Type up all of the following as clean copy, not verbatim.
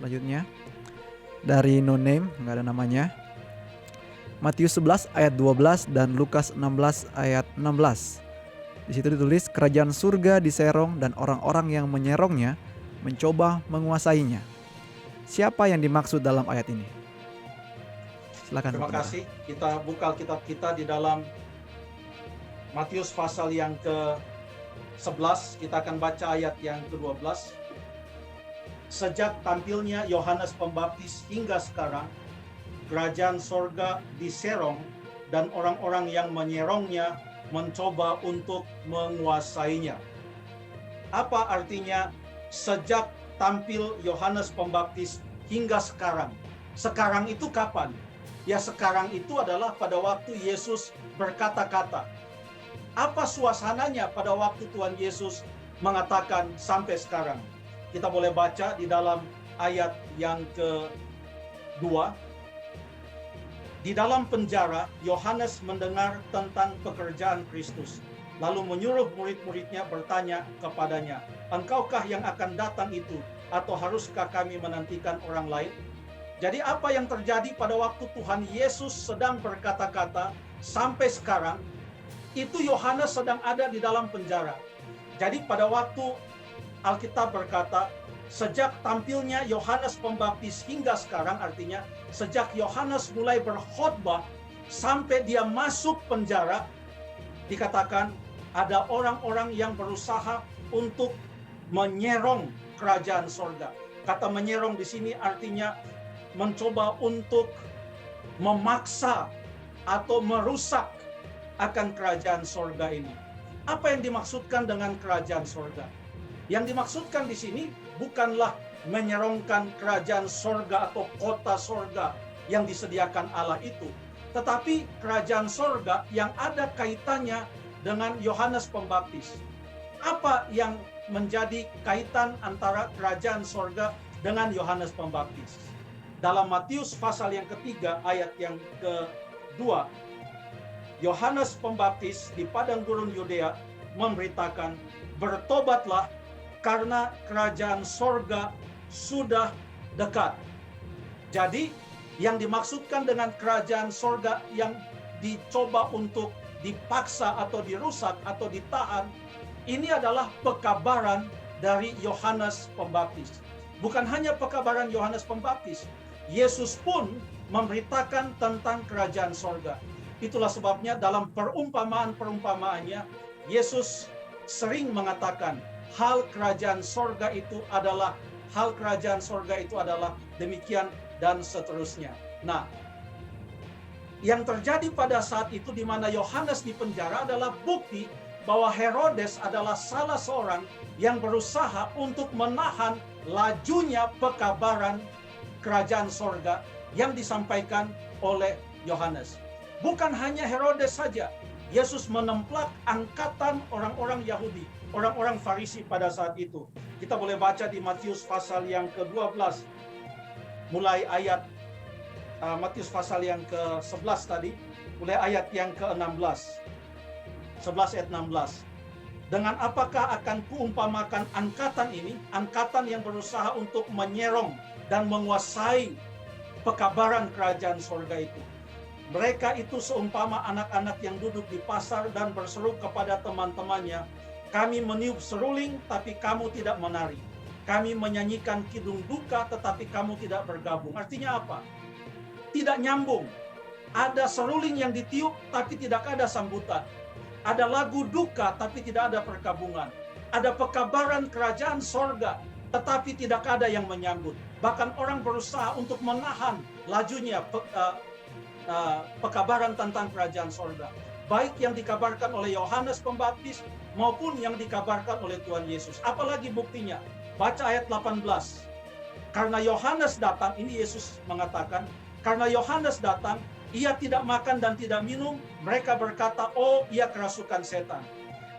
selanjutnya dari no name, nggak ada namanya. Matius 11 ayat 12 dan Lukas 16 ayat 16. Di situ ditulis kerajaan surga diserong dan orang-orang yang menyerongnya mencoba menguasainya. Siapa yang dimaksud dalam ayat ini? Silakan. Terima kasih. Kita buka Alkitab kita di dalam Matius pasal yang ke-11. Kita akan baca ayat yang ke-12. Sejak tampilnya Yohanes Pembaptis hingga sekarang, kerajaan sorga diserong dan orang-orang yang menyerongnya mencoba untuk menguasainya. Apa artinya sejak tampil Yohanes Pembaptis hingga sekarang? Sekarang itu kapan? Ya, sekarang itu adalah pada waktu Yesus berkata-kata. Apa suasananya pada waktu Tuhan Yesus mengatakan sampai sekarang? Kita boleh baca di dalam ayat yang kedua. Di dalam penjara, Yohanes mendengar tentang pekerjaan Kristus, lalu menyuruh murid-muridnya bertanya kepadanya, "Engkaukah yang akan datang itu, atau haruskah kami menantikan orang lain?" Jadi apa yang terjadi pada waktu Tuhan Yesus sedang berkata-kata sampai sekarang, itu Yohanes sedang ada di dalam penjara. Jadi pada waktu Alkitab berkata, sejak tampilnya Yohanes Pembaptis hingga sekarang, artinya sejak Yohanes mulai berkhotbah sampai dia masuk penjara, dikatakan ada orang-orang yang berusaha untuk menyerong kerajaan sorga. Kata menyerong di sini artinya mencoba untuk memaksa atau merusak akan kerajaan sorga ini. Apa yang dimaksudkan dengan kerajaan sorga? Yang dimaksudkan di sini bukanlah menyerongkan kerajaan sorga atau kota sorga yang disediakan Allah itu, tetapi kerajaan sorga yang ada kaitannya dengan Yohanes Pembaptis. Apa yang menjadi kaitan antara kerajaan sorga dengan Yohanes Pembaptis? Dalam Matius pasal yang ketiga ayat yang kedua, Yohanes Pembaptis di padang gurun Yudea memberitakan, "Bertobatlah karena kerajaan sorga sudah dekat." Jadi yang dimaksudkan dengan kerajaan sorga yang dicoba untuk dipaksa atau dirusak atau ditahan, ini adalah pekabaran dari Yohanes Pembaptis. Bukan hanya pekabaran Yohanes Pembaptis, Yesus pun memberitakan tentang kerajaan sorga. Itulah sebabnya dalam perumpamaan-perumpamaannya, Yesus sering mengatakan hal kerajaan sorga itu adalah demikian dan seterusnya. Nah, yang terjadi pada saat itu di mana Yohanes di penjara adalah bukti bahwa Herodes adalah salah seorang yang berusaha untuk menahan lajunya pekabaran kerajaan sorga yang disampaikan oleh Yohanes. Bukan hanya Herodes saja, Yesus menemplak angkatan orang-orang Yahudi, orang-orang Farisi pada saat itu. Kita boleh baca di Matius pasal yang ke-12, mulai ayat Matius pasal yang ke-11 tadi, mulai ayat yang ke-16. 11 ayat 16. Dengan apakah akan kuumpamakan angkatan ini, angkatan yang berusaha untuk menyerong dan menguasai pekabaran kerajaan sorga itu. Mereka itu seumpama anak-anak yang duduk di pasar dan berseru kepada teman-temannya, "Kami meniup seruling, tapi kamu tidak menari. Kami menyanyikan kidung duka, tetapi kamu tidak bergabung." Artinya apa? Tidak nyambung. Ada seruling yang ditiup, tapi tidak ada sambutan. Ada lagu duka, tapi tidak ada perkabungan. Ada pekabaran kerajaan sorga, tetapi tidak ada yang menyambut. Bahkan orang berusaha untuk menahan lajunya pekabaran tentang kerajaan sorga. Baik yang dikabarkan oleh Yohanes Pembaptis maupun yang dikabarkan oleh Tuhan Yesus. Apalagi buktinya? Baca ayat 18. Karena Yohanes datang, ini Yesus mengatakan, karena Yohanes datang, ia tidak makan dan tidak minum. Mereka berkata, "Oh, ia kerasukan setan."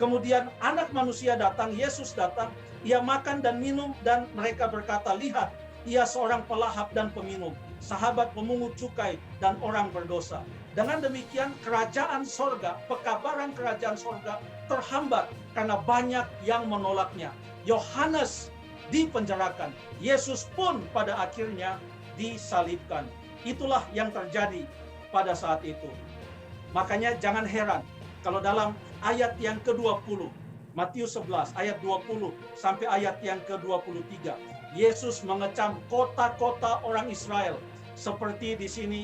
Kemudian anak manusia datang, Yesus datang, ia makan dan minum, dan mereka berkata, "Lihat, ia seorang pelahap dan peminum, sahabat pemungut cukai dan orang berdosa." Dengan demikian kerajaan sorga, pekabaran kerajaan sorga terhambat karena banyak yang menolaknya. Yohanes dipenjarakan. Yesus pun pada akhirnya disalibkan. Itulah yang terjadi pada saat itu. Makanya jangan heran kalau dalam ayat yang ke-20, Matius 11 ayat 20 sampai ayat yang ke-23, Yesus mengecam kota-kota orang Israel seperti di sini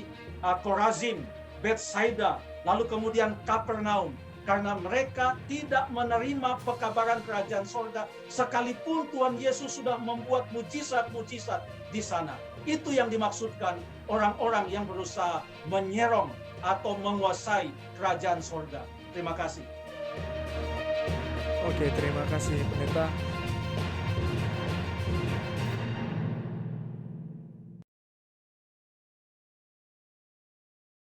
Korazim, Betsaida, lalu kemudian Kapernaum, karena mereka tidak menerima pekabaran kerajaan sorga sekalipun Tuhan Yesus sudah membuat mujizat-mujizat di sana. Itu yang dimaksudkan orang-orang yang berusaha menyerong atau menguasai kerajaan sorga. Terima kasih. Oke, terima kasih Pendeta.